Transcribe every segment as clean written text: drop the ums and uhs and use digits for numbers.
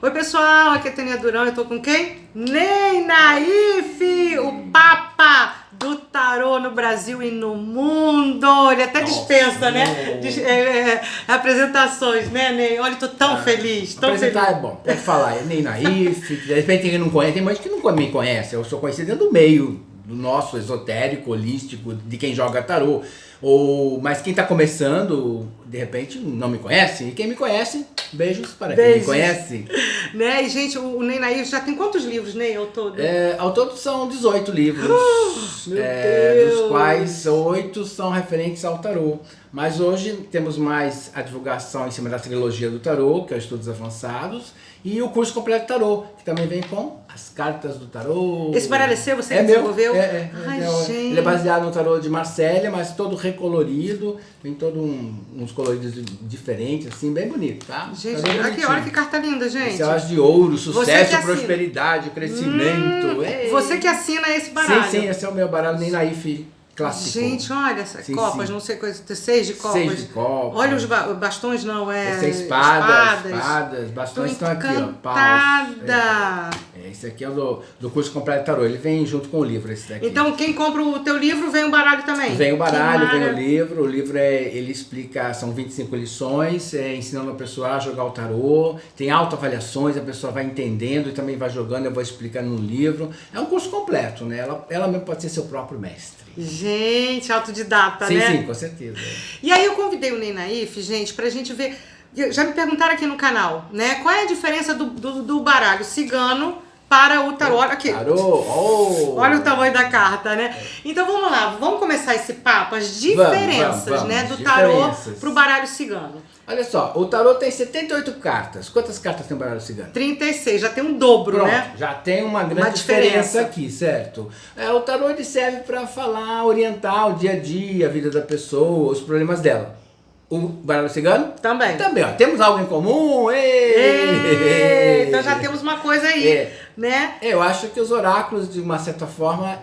Oi pessoal, aqui é Tânia Durão, eu tô com quem? Ney Naif, o papa do tarô no Brasil e no mundo. Ele até dispensa, né? Apresentações, né, Ney? Olha, eu tô tão feliz, tão apresentar feliz. É bom, pode falar, é Ney Naif, de repente quem não conhece, tem gente que não me conhece, eu sou conhecido dentro do meio do nosso esotérico, holístico, de quem joga tarô. Mas quem tá começando, de repente, não me conhece. E quem me conhece, beijos para quem me conhece. Né? E, gente, o Ney Naif já tem quantos livros, Ney, ao todo? Ao todo são 18 livros, meu Deus. dos quais 8 são referentes ao tarô. Mas hoje temos mais a divulgação em cima da trilogia do tarô, que é o Estudos Avançados, e o curso completo tarô, que também vem com as cartas do tarô. Esse baralho é seu? Você que desenvolveu? Ai, gente. Ele é baseado no tarô de Marsella, mas todo recolorido, tem uns coloridos diferentes, assim, bem bonito, tá? Gente, aqui, olha que carta linda, gente. Esse de ouro, sucesso, prosperidade, crescimento. Você que assina esse baralho. Sim, esse é o meu baralho, Ney Naif. Clássico. Gente, olha essas copas, não sei coisa, 6 de copas. 6 de copas. Olha os bastões, não, Esse é espadas, bastões estão aqui, ó. Paus. Esse aqui é o do curso completo tarô, ele vem junto com o livro, esse daqui. Então quem compra o teu livro vem o baralho também? Vem o baralho, vem o livro ele explica, são 25 lições, ensinando a pessoa a jogar o tarô, tem autoavaliações, a pessoa vai entendendo e também vai jogando, eu vou explicando no livro. É um curso completo, né? Ela mesmo pode ser seu próprio mestre. Gente, autodidata, sim, né? Sim, com certeza. E aí eu convidei o Ney Naif, gente, pra gente ver. Já me perguntaram aqui no canal, né? Qual é a diferença do baralho cigano para o tarô? Olha aqui. Tarô! Olha o tamanho da carta, né? Então vamos lá, vamos começar esse papo, as diferenças, vamos, né, do tarô pro baralho cigano. Olha só, o tarô tem 78 cartas. Quantas cartas tem o baralho cigano? 36, já tem um dobro, pronto, né? Já tem uma grande diferença aqui, certo? O tarô ele serve para falar, orientar o dia a dia, a vida da pessoa, os problemas dela. O baralho cigano? Também. Também, ó. Temos algo em comum? Então já temos uma coisa aí, né? Eu acho que os oráculos, de uma certa forma,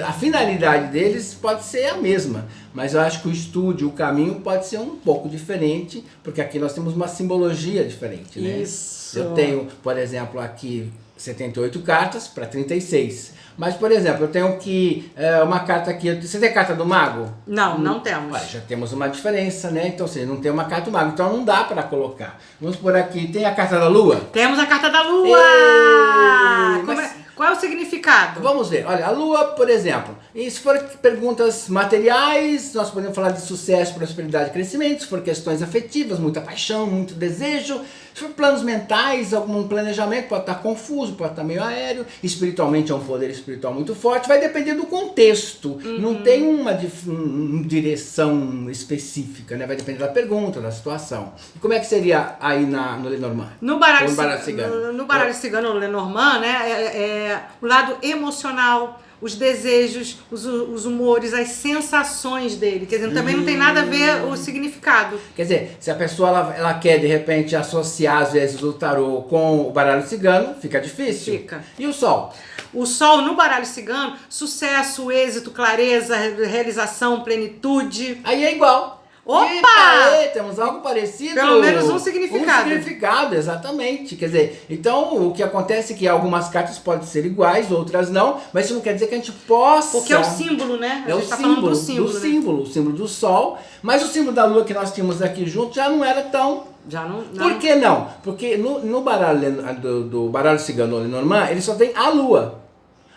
a finalidade deles pode ser a mesma. Mas eu acho que o estudo, o caminho pode ser um pouco diferente, porque aqui nós temos uma simbologia diferente, né? Isso. Eu tenho, por exemplo, aqui 78 cartas para 36. Mas, por exemplo, eu tenho aqui uma carta aqui. Você tem carta do mago? Não temos. Olha, já temos uma diferença, né? Então, você não tem uma carta do mago, então não dá para colocar. Vamos por aqui, tem a carta da lua? Temos a carta da lua! Qual é o significado? Vamos ver. Olha, a lua, por exemplo, e se for perguntas materiais, nós podemos falar de sucesso, prosperidade e crescimento. Se for questões afetivas, muita paixão, muito desejo. Se for planos mentais, algum planejamento pode estar confuso, pode estar meio aéreo. Espiritualmente é um poder espiritual muito forte. Vai depender do contexto. Não tem uma direção específica, né? Vai depender da pergunta, da situação. E como é que seria aí no Lenormand? No baralho cigano. No baralho cigano, no Lenormand, né? O lado emocional, os desejos, os humores, as sensações dele. Quer dizer, também não tem nada a ver o significado. Quer dizer, se a pessoa ela quer de repente associar às vezes o tarô com o baralho cigano, fica difícil. Fica. E o sol? O sol no baralho cigano, sucesso, êxito, clareza, realização, plenitude. Aí é igual. Opa! Temos algo parecido. Pelo menos um significado. Um significado, exatamente. Quer dizer, então o que acontece é que algumas cartas podem ser iguais, outras não, mas isso não quer dizer que a gente possa... Porque é o símbolo, né? É o símbolo, o símbolo do sol, mas o símbolo da lua que nós tínhamos aqui junto já não era tão... Já não. Por que não? Porque no baralho do baralho cigano Lenormand, ele só tem a lua.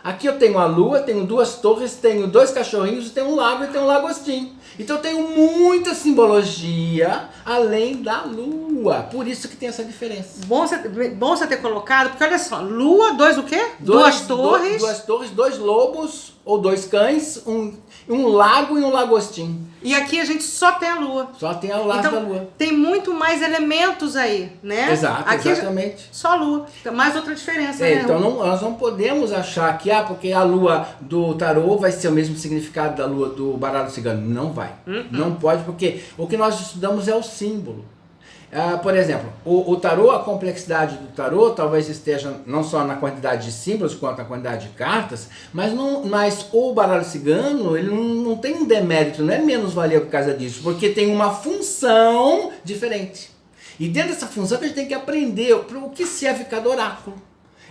Aqui eu tenho a lua, tenho 2 torres, tenho 2 cachorrinhos, tenho um lago e tenho um lagostim. Então eu tenho muita simbologia além da lua. Por isso que tem essa diferença. Bom você ter colocado, porque olha só, lua, 2 o quê? 2 torres. 2 torres, 2 lobos ou 2 cães, um lago e um lagostim. E aqui a gente só tem a lua. Só tem o lado da lua. Tem muito mais elementos aí, né? Exato, aqui exatamente. Só a lua. Mais outra diferença, né? Então nós não podemos achar que porque a lua do tarô vai ser o mesmo significado da lua do baralho cigano. Não vai. Não pode, porque o que nós estudamos é o símbolo. Por exemplo, o tarô, a complexidade do tarô talvez esteja não só na quantidade de símbolos quanto na quantidade de cartas, mas o baralho cigano ele não tem um demérito, não é menos valia por causa disso, porque tem uma função diferente. E dentro dessa função que a gente tem que aprender o que serve cada oráculo.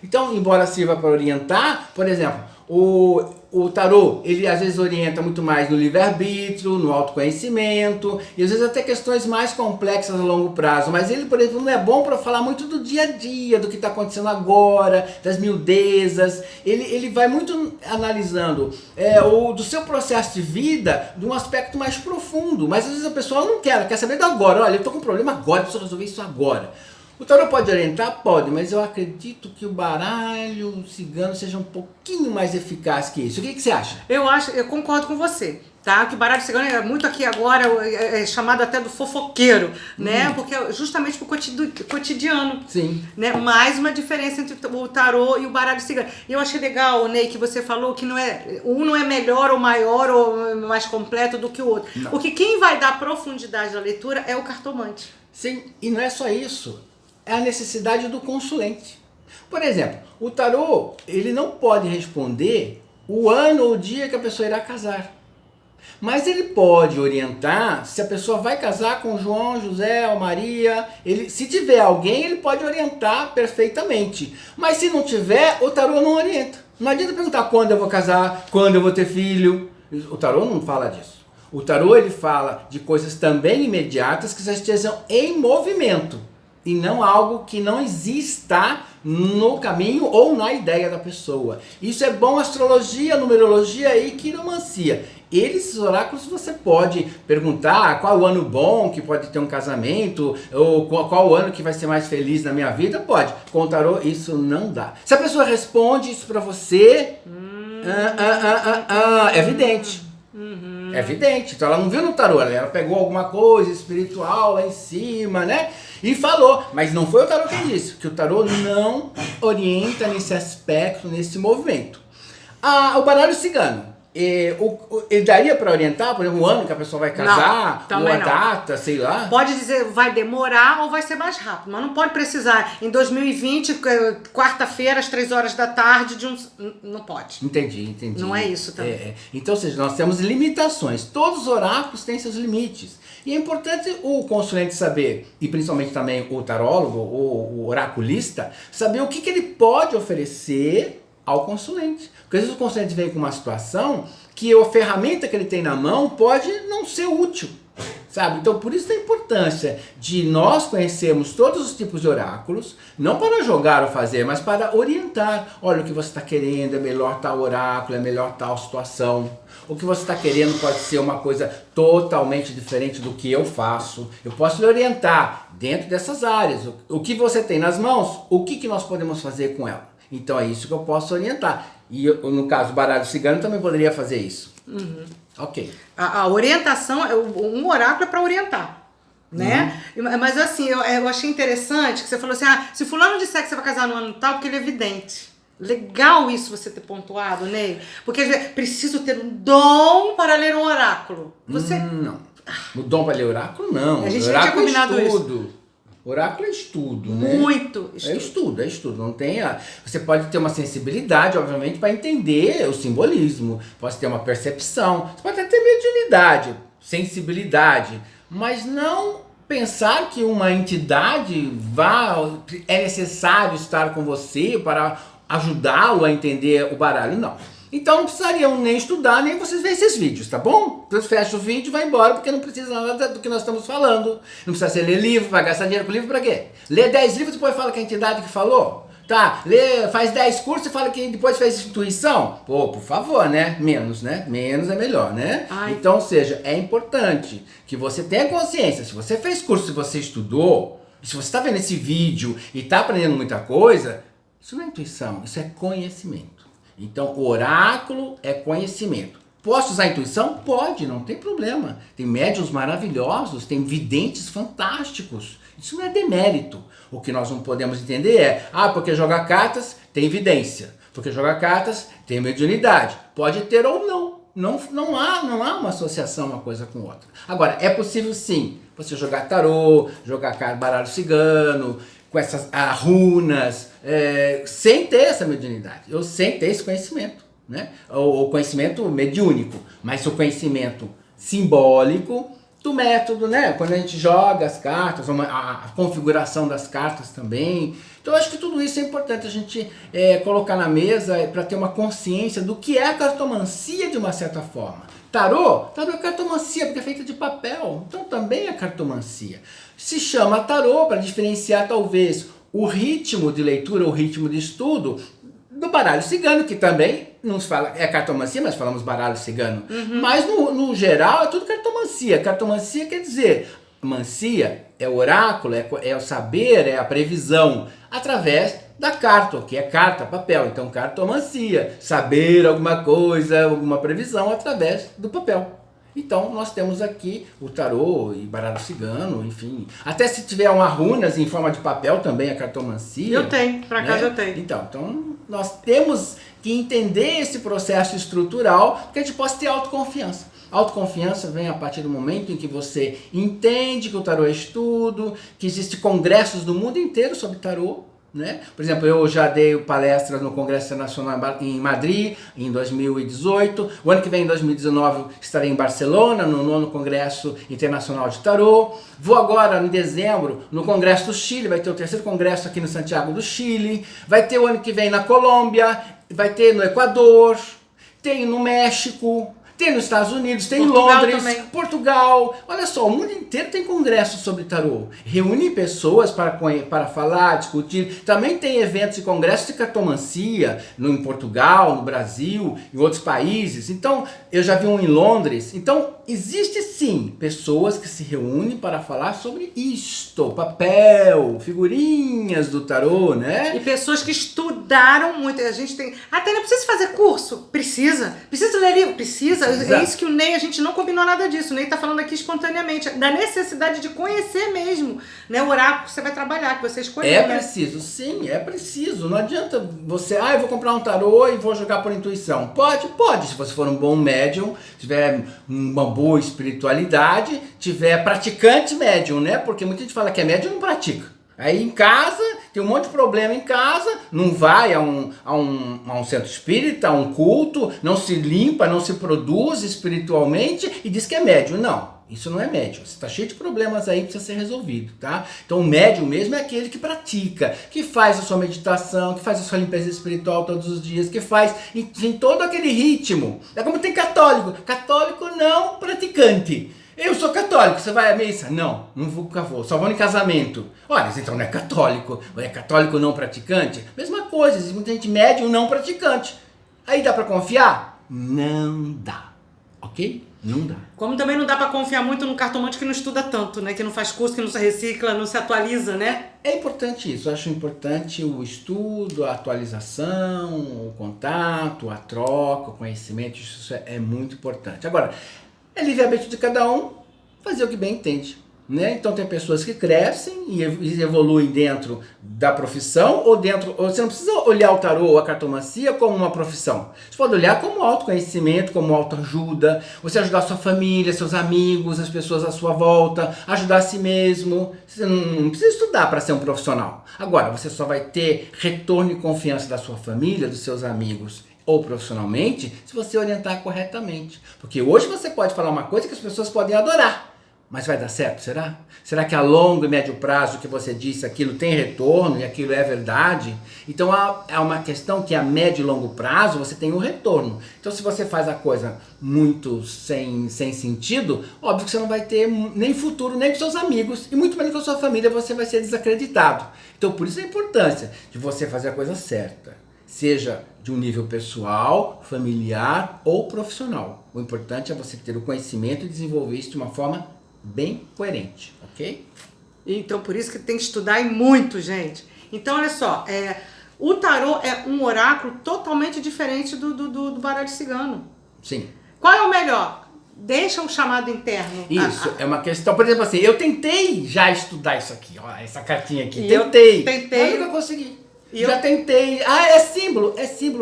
Então, embora sirva para orientar, por exemplo, o tarô, ele às vezes orienta muito mais no livre-arbítrio, no autoconhecimento, e às vezes até questões mais complexas a longo prazo, mas ele, por exemplo, não é bom para falar muito do dia a dia, do que está acontecendo agora, das miudezas. Ele vai muito analisando do seu processo de vida de um aspecto mais profundo, mas às vezes a pessoa não quer, ela quer saber do agora. Olha, eu estou com um problema agora, preciso resolver isso agora. O tarô pode orientar? Pode, mas eu acredito que o baralho cigano seja um pouquinho mais eficaz que isso. O que você acha? Eu concordo com você, tá? Que o baralho cigano é muito aqui agora, é chamado até do fofoqueiro, né? Porque é justamente pro cotidiano. Sim. Né? Mais uma diferença entre o tarô e o baralho cigano. E eu achei legal, Ney, que você falou que um não é melhor ou maior ou mais completo do que o outro. Não. Porque quem vai dar profundidade à leitura é o cartomante. Sim, e não é só isso. É a necessidade do consulente. Por exemplo, o tarô, ele não pode responder o ano ou o dia que a pessoa irá casar. Mas ele pode orientar se a pessoa vai casar com João, José ou Maria. Se tiver alguém, ele pode orientar perfeitamente. Mas se não tiver, o tarô não orienta. Não adianta perguntar quando eu vou casar, quando eu vou ter filho. O tarô não fala disso. O tarô, ele fala de coisas também imediatas que já estejam em movimento. E não algo que não exista no caminho ou na ideia da pessoa. Isso é bom astrologia, numerologia e quiromancia. Esses oráculos você pode perguntar qual o ano bom que pode ter um casamento, ou qual o ano que vai ser mais feliz na minha vida, pode. Com o tarô isso não dá. Se a pessoa responde isso pra você, é evidente. É evidente. Então ela não viu no tarô, ela pegou alguma coisa espiritual lá em cima, né? E falou, mas não foi o tarô quem disse, que o tarô não orienta nesse aspecto, nesse movimento. O baralho cigano, ele daria para orientar, por exemplo, o ano que a pessoa vai casar, ou a data, sei lá? Pode dizer, vai demorar ou vai ser mais rápido, mas não pode precisar em 2020, quarta-feira, às 3 horas da tarde, não pode. Entendi. Não é isso também. Então, ou seja, nós temos limitações, todos os oráculos têm seus limites. E é importante o consulente saber, e principalmente também o tarólogo, o oraculista, saber o que ele pode oferecer ao consulente. Porque às vezes o consulente vem com uma situação que a ferramenta que ele tem na mão pode não ser útil, sabe? Então por isso a importância de nós conhecermos todos os tipos de oráculos, não para jogar ou fazer, mas para orientar. Olha, o que você está querendo, é melhor tal oráculo, é melhor tal situação. O que você está querendo pode ser uma coisa totalmente diferente do que eu faço. Eu posso lhe orientar dentro dessas áreas. O que você tem nas mãos, o que nós podemos fazer com ela? Então é isso que eu posso orientar. E no caso do baralho cigano também poderia fazer isso. Uhum. Ok. A orientação, um oráculo é para orientar, né? Mas assim, eu achei interessante que você falou assim, se fulano disser que você vai casar no ano tal, porque ele é vidente. Legal isso você ter pontuado, Ney. Porque às vezes, preciso ter um dom para ler um oráculo. Você... Não. O dom para ler oráculo, não. A gente não tinha combinado isso. Oráculo é estudo, né? Muito estudo. É estudo. Não tem você pode ter uma sensibilidade, obviamente, para entender o simbolismo. Pode ter uma percepção. Você pode até ter mediunidade, sensibilidade. Mas não pensar que uma entidade é necessário estar com você para ajudá-lo a entender o baralho, não. Então não precisariam nem estudar, nem vocês verem esses vídeos, tá bom? Então fecha o vídeo e vai embora, porque não precisa nada do que nós estamos falando. Não precisa ser ler livro, vai gastar dinheiro com livro pra quê? Lê 10 livros e depois fala que é a entidade que falou? Tá, faz 10 cursos e fala que depois fez intuição? Pô, por favor, né? Menos, né? Menos é melhor, né? Então, ou seja, é importante que você tenha consciência. Se você fez curso, se você estudou, se você está vendo esse vídeo e está aprendendo muita coisa, isso não é intuição, isso é conhecimento. Então, o oráculo é conhecimento. Posso usar a intuição? Pode, não tem problema. Tem médiuns maravilhosos, tem videntes fantásticos. Isso não é demérito. O que nós não podemos entender é, porque jogar cartas tem evidência. Porque jogar cartas tem mediunidade. Pode ter ou não. Não há uma associação uma coisa com outra. Agora, é possível sim você jogar tarô, jogar baralho cigano, com essas runas, sem ter essa mediunidade, ou sem ter esse conhecimento, né? O conhecimento mediúnico, mas o conhecimento simbólico, do método, né? Quando a gente joga as cartas, a configuração das cartas também. Então eu acho que tudo isso é importante a gente colocar na mesa para ter uma consciência do que é a cartomancia de uma certa forma. Tarô é cartomancia porque é feita de papel, então também é cartomancia. Se chama tarô para diferenciar talvez o ritmo de leitura, o ritmo de estudo do baralho cigano, que também não se fala, é cartomancia, mas falamos baralho cigano. Mas no geral é tudo cartomancia. Cartomancia quer dizer, mancia é o oráculo, é o saber, é a previsão, através da carta, que é carta, papel. Então cartomancia, saber alguma coisa, alguma previsão através do papel. Então nós temos aqui o tarô e baralho cigano, enfim. Até se tiver uma runas em forma de papel também é cartomancia. Eu tenho, por acaso eu tenho. Então nós temos que entender esse processo estrutural para que a gente possa ter autoconfiança. Autoconfiança vem a partir do momento em que você entende que o tarô é estudo, que existem congressos do mundo inteiro sobre tarô. Né? Por exemplo, eu já dei palestras no Congresso Internacional em Madrid em 2018. O ano que vem, em 2019, estarei em Barcelona, no 9º Congresso Internacional de Tarô. Vou agora, em dezembro, no Congresso do Chile, vai ter o 3º Congresso aqui no Santiago do Chile. Vai ter o ano que vem na Colômbia, vai ter no Equador, tem no México, tem nos Estados Unidos, tem em Londres, também. Portugal. Olha só, o mundo inteiro tem congressos sobre tarô. Reúne pessoas para falar, discutir. Também tem eventos e congressos de cartomancia em Portugal, no Brasil, em outros países. Então, eu já vi um em Londres. Então, existe sim pessoas que se reúnem para falar sobre isto. Papel, figurinhas do tarô, né? E pessoas que estudaram muito. A gente tem... Até não precisa fazer curso. Precisa. Precisa ler livro. Precisa. Exato. É isso que o Ney, a gente não combinou nada disso. O Ney tá falando aqui espontaneamente, da necessidade de conhecer mesmo, né, o oráculo que você vai trabalhar, que você escolheu. É preciso, sim, é preciso. Não adianta você, eu vou comprar um tarô e vou jogar por intuição. Pode, se você for um bom médium, tiver uma boa espiritualidade, tiver praticante médium, né? Porque muita gente fala que é médium e não pratica. Aí em casa, tem um monte de problema em casa, não vai a um centro espírita, a um culto, não se limpa, não se produz espiritualmente e diz que é médium. Não, isso não é médium. Você está cheio de problemas aí que precisa ser resolvido, tá? Então o médium mesmo é aquele que pratica, que faz a sua meditação, que faz a sua limpeza espiritual todos os dias, que faz, enfim, todo aquele ritmo. É como tem católico não praticante. Eu sou católico, você vai à missa? Não, nunca vou, só vou em casamento. Olha, então não é católico não praticante? Mesma coisa, existe muita gente médium não praticante. Aí dá pra confiar? Não dá, ok? Não dá. Como também não dá pra confiar muito num cartomante que não estuda tanto, né? Que não faz curso, que não se recicla, não se atualiza, né? É importante isso, eu acho importante o estudo, a atualização, o contato, a troca, o conhecimento, isso é muito importante. Agora, é livre-arbítrio de cada um fazer o que bem entende, né? Então tem pessoas que crescem e evoluem dentro da profissão ou você não precisa olhar o tarô ou a cartomancia como uma profissão. Você pode olhar como autoconhecimento, como autoajuda, você ajudar a sua família, seus amigos, as pessoas à sua volta, ajudar a si mesmo. Você não precisa estudar para ser um profissional. Agora, você só vai ter retorno e confiança da sua família, dos seus amigos ou profissionalmente, se você orientar corretamente. Porque hoje você pode falar uma coisa que as pessoas podem adorar, mas vai dar certo, será? Será que a longo e médio prazo que você disse aquilo tem retorno e aquilo é verdade? Então é uma questão que a médio e longo prazo você tem um retorno. Então se você faz a coisa muito sem sentido, óbvio que você não vai ter nem futuro, nem com seus amigos, e muito menos com a sua família, você vai ser desacreditado. Então por isso a importância de você fazer a coisa certa. Seja de um nível pessoal, familiar ou profissional. O importante é você ter o conhecimento e desenvolver isso de uma forma bem coerente, ok? Então, por isso que tem que estudar e muito, gente. Então, olha só, o tarô é um oráculo totalmente diferente do baralho cigano. Sim. Qual é o melhor? Deixa um chamado interno. Isso, é uma questão, por exemplo assim, eu tentei já estudar isso aqui, ó, essa cartinha aqui, tentei. Mas nunca consegui. Já tentei. É símbolo,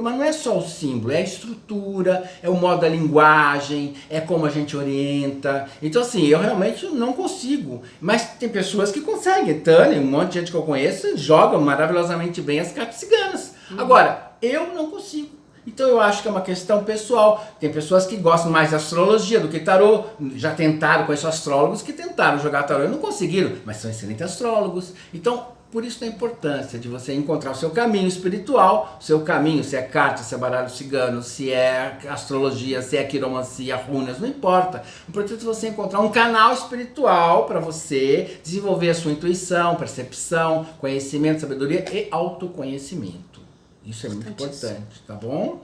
mas não é só o símbolo, é a estrutura, é o modo da linguagem, é como a gente orienta. Então assim, eu realmente não consigo. Mas tem pessoas que conseguem. Tânia, um monte de gente que eu conheço, joga maravilhosamente bem as cartas ciganas. Agora, eu não consigo. Então eu acho que é uma questão pessoal. Tem pessoas que gostam mais de astrologia do que tarô. Já tentaram, conheço astrólogos que tentaram jogar tarô e não conseguiram, mas são excelentes astrólogos. Então, por isso a importância de você encontrar o seu caminho espiritual, o seu caminho, se é carta, se é baralho cigano, se é astrologia, se é quiromancia, runas, não importa. O importante é você encontrar um canal espiritual para você desenvolver a sua intuição, percepção, conhecimento, sabedoria e autoconhecimento. Isso é muito importante, tá bom?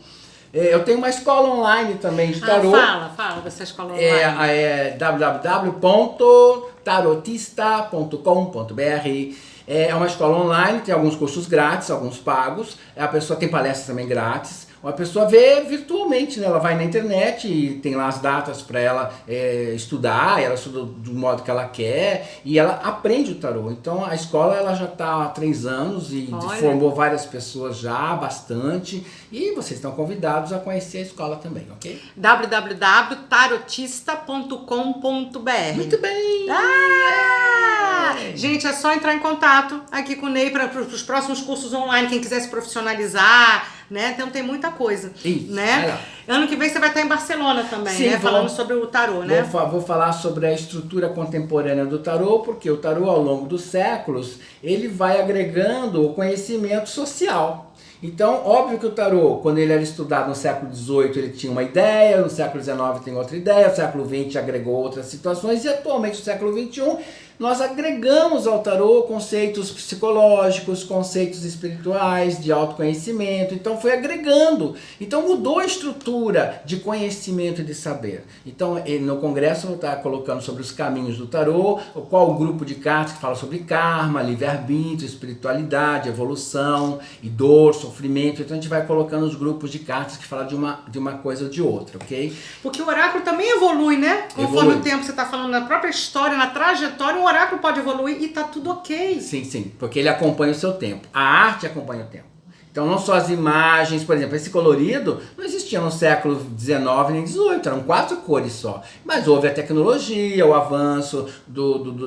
Eu tenho uma escola online também de tarô. Fala dessa escola online. É www.tarotista.com.br. É uma escola online, tem alguns cursos grátis, alguns pagos. A pessoa tem palestras também grátis. A pessoa vê virtualmente, né? Ela vai na internet e tem lá as datas para ela estudar, ela estuda do modo que ela quer e ela aprende o tarô. Então a escola ela já está há 3 anos e formou várias pessoas já, bastante. E vocês estão convidados a conhecer a escola também, ok? www.tarotista.com.br. Muito bem! Gente, é só entrar em contato aqui com o Ney para os próximos cursos online, quem quiser se profissionalizar, né? Então tem muita coisa, isso, né? Ano que vem você vai estar em Barcelona também, sim, né? Falando sobre o tarô, né? Vou falar sobre a estrutura contemporânea do tarô, porque o tarô ao longo dos séculos, ele vai agregando o conhecimento social. Então, óbvio que o tarô, quando ele era estudado no século XVIII, ele tinha uma ideia, no século XIX tem outra ideia, no século XX agregou outras situações, e atualmente no século XXI nós agregamos ao tarô conceitos psicológicos, conceitos espirituais, de autoconhecimento, então foi agregando, então mudou a estrutura de conhecimento e de saber. Então no congresso eu vou estar colocando sobre os caminhos do tarô, qual o grupo de cartas que fala sobre karma, livre-arbítrio, espiritualidade, evolução e dor, sofrimento, então a gente vai colocando os grupos de cartas que falam de uma coisa ou de outra, ok? Porque o oráculo também evolui, né? Conforme o tempo você está falando, na própria história, na trajetória, o oráculo pode evoluir e tá tudo ok. Sim, porque ele acompanha o seu tempo. A arte acompanha o tempo. Então não só as imagens, por exemplo, esse colorido não existia no século XIX nem XVIII, eram 4 cores só. Mas houve a tecnologia, o avanço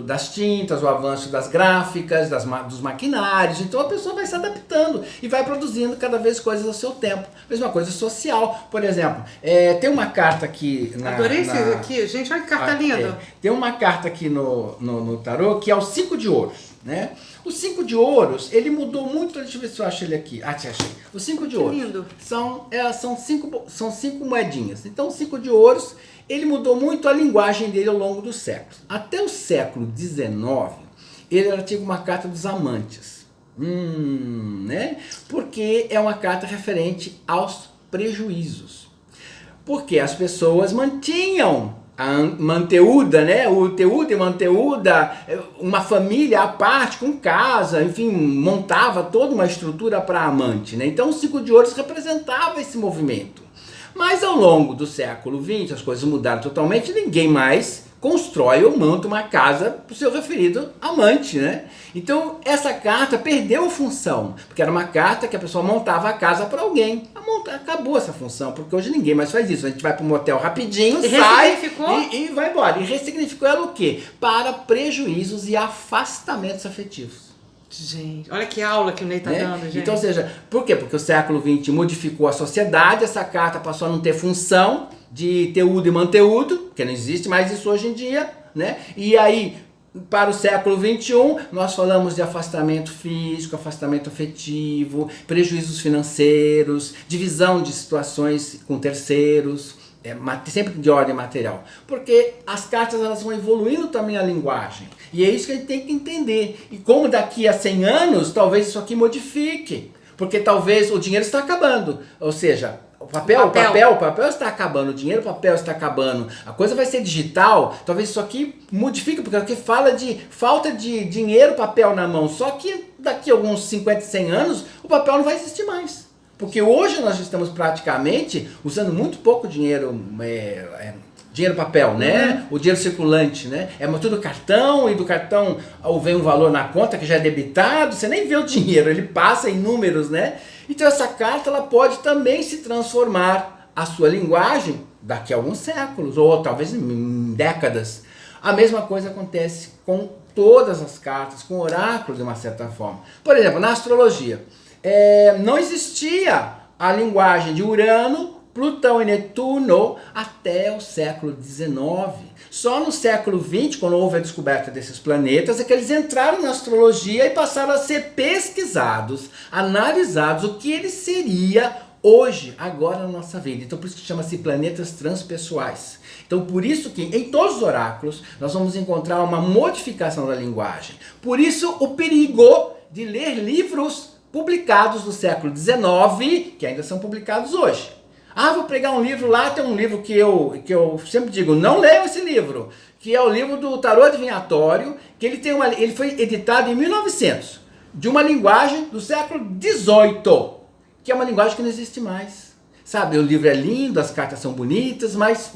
das tintas, o avanço das gráficas, dos maquinários, então a pessoa vai se adaptando e vai produzindo cada vez coisas ao seu tempo. Mesma coisa social, por exemplo, tem uma carta aqui... Adorei esse aqui, gente, olha que carta linda. Tem uma carta aqui no tarô que é o 5 de ouros. Né? O 5 de ouros, ele mudou muito, deixa eu ver se eu acho ele aqui. Te achei. O 5 de ouros lindo. São 5 moedinhas. Então o 5 de ouros, ele mudou muito a linguagem dele ao longo dos séculos. Até o século XIX, ele era tipo uma carta dos amantes. Né? Porque é uma carta referente aos prejuízos. Porque as pessoas mantinham a manteuda, né? O teudo e manteuda, uma família à parte, com casa, enfim, montava toda uma estrutura para amante, né? Então o 5 de ouros representava esse movimento. Mas ao longo do século XX as coisas mudaram totalmente, ninguém mais constrói ou monta uma casa para o seu referido amante, né? Então essa carta perdeu a função, porque era uma carta que a pessoa montava a casa para alguém. Acabou essa função, porque hoje ninguém mais faz isso. A gente vai para um motel rapidinho, sai e vai embora. E ressignificou ela o quê? Para prejuízos e afastamentos afetivos. Gente, olha que aula que o Ney tá dando, gente. Então, ou seja, por quê? Porque o século XX modificou a sociedade, essa carta passou a não ter função de teudo e manteudo, que não existe mais isso hoje em dia, né? E aí, para o século XXI, nós falamos de afastamento físico, afastamento afetivo, prejuízos financeiros, divisão de situações com terceiros, sempre de ordem material. Porque as cartas elas vão evoluindo também a linguagem. E é isso que a gente tem que entender. E como daqui a 100 anos, talvez isso aqui modifique. Porque talvez o dinheiro está acabando. Ou seja, o papel está acabando, o dinheiro, o papel está acabando, a coisa vai ser digital, talvez isso aqui modifique, porque aqui fala de falta de dinheiro, papel na mão, só que daqui a alguns 50, 100 anos, o papel não vai existir mais. Porque hoje nós estamos praticamente usando muito pouco dinheiro, dinheiro papel, né? O dinheiro circulante, né? É tudo cartão, e do cartão vem um valor na conta que já é debitado, você nem vê o dinheiro, ele passa em números, né? Então essa carta ela pode também se transformar a sua linguagem daqui a alguns séculos, ou talvez em décadas. A mesma coisa acontece com todas as cartas, com oráculos de uma certa forma. Por exemplo, na astrologia, não existia a linguagem de Urano, Plutão e Netuno até o século XIX. Só no século XX, quando houve a descoberta desses planetas, é que eles entraram na astrologia e passaram a ser pesquisados, analisados, o que ele seria hoje, agora na nossa vida. Então por isso que chama-se planetas transpessoais. Então por isso que em todos os oráculos nós vamos encontrar uma modificação da linguagem. Por isso o perigo de ler livros publicados do século XIX, que ainda são publicados hoje. Ah, vou pegar um livro lá, tem um livro que eu sempre digo, não leiam esse livro, que é o livro do Tarô Adivinhatório, que ele foi editado em 1900, de uma linguagem do século XVIII, que é uma linguagem que não existe mais. Sabe, o livro é lindo, as cartas são bonitas, mas...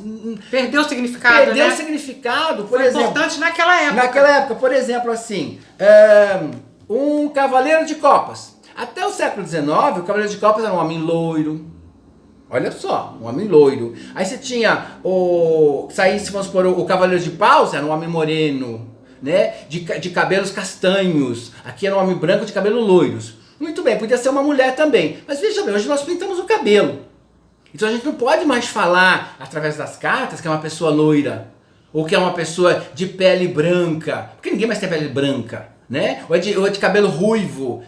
Perdeu o significado, Perdeu né? o significado, por Foi exemplo... importante naquela época. Naquela época, por exemplo, assim, um cavaleiro de copas. Até o século XIX, o cavaleiro de copas era um homem loiro. Olha só, um homem loiro. Aí você tinha se vamos supor, o cavaleiro de paus, era um homem moreno, né? De cabelos castanhos. Aqui era um homem branco de cabelos loiros. Muito bem, podia ser uma mulher também. Mas veja bem, hoje nós pintamos o cabelo. Então a gente não pode mais falar, através das cartas, que é uma pessoa loira. Ou que é uma pessoa de pele branca. Porque ninguém mais tem pele branca, né? Ou é de cabelo ruivo.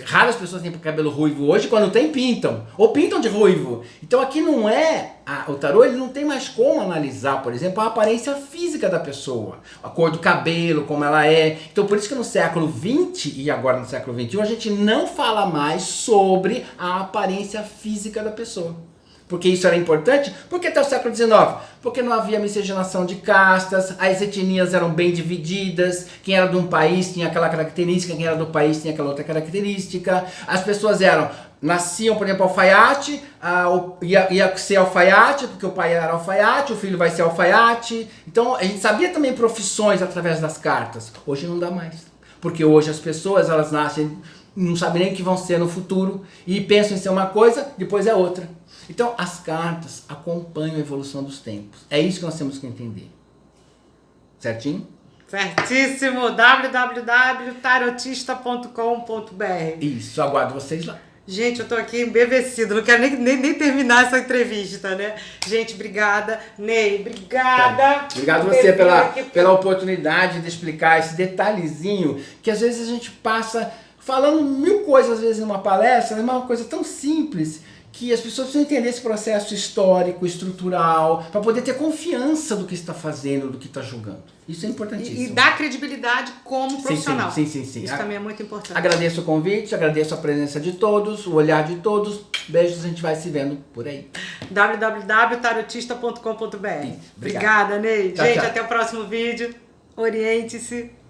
Raras pessoas têm cabelo ruivo hoje, quando tem, pintam. Ou pintam de ruivo. Então aqui não é... o tarô ele não tem mais como analisar, por exemplo, a aparência física da pessoa. A cor do cabelo, como ela é. Então por isso que no século XX e agora no século XXI a gente não fala mais sobre a aparência física da pessoa. Porque isso era importante? Porque até o século XIX? Porque não havia miscigenação de castas, as etnias eram bem divididas, quem era de um país tinha aquela característica, quem era do país tinha aquela outra característica, as pessoas nasciam, por exemplo, alfaiate, ia ser alfaiate, porque o pai era alfaiate, o filho vai ser alfaiate. Então a gente sabia também profissões através das cartas. Hoje não dá mais, porque hoje as pessoas elas nascem, não sabem nem o que vão ser no futuro, e pensam em ser uma coisa, depois é outra. Então, as cartas acompanham a evolução dos tempos. É isso que nós temos que entender. Certinho? Certíssimo. www.tarotista.com.br. Isso, aguardo vocês lá. Gente, eu tô aqui embevecido, não quero nem terminar essa entrevista, né? Gente, obrigada. Ney, obrigada. Obrigado a você pela oportunidade de explicar esse detalhezinho que às vezes a gente passa falando mil coisas, às vezes, numa palestra, é uma coisa tão simples que as pessoas precisam entender esse processo histórico, estrutural, para poder ter confiança do que está fazendo, do que está julgando. Isso é importantíssimo. E dar credibilidade como profissional. Sim. Isso também é muito importante. Agradeço o convite, agradeço a presença de todos, o olhar de todos. Beijos, a gente vai se vendo por aí. www.tarotista.com.br. Obrigada, Ney. Tchau, gente, tchau. até o próximo vídeo. Oriente-se.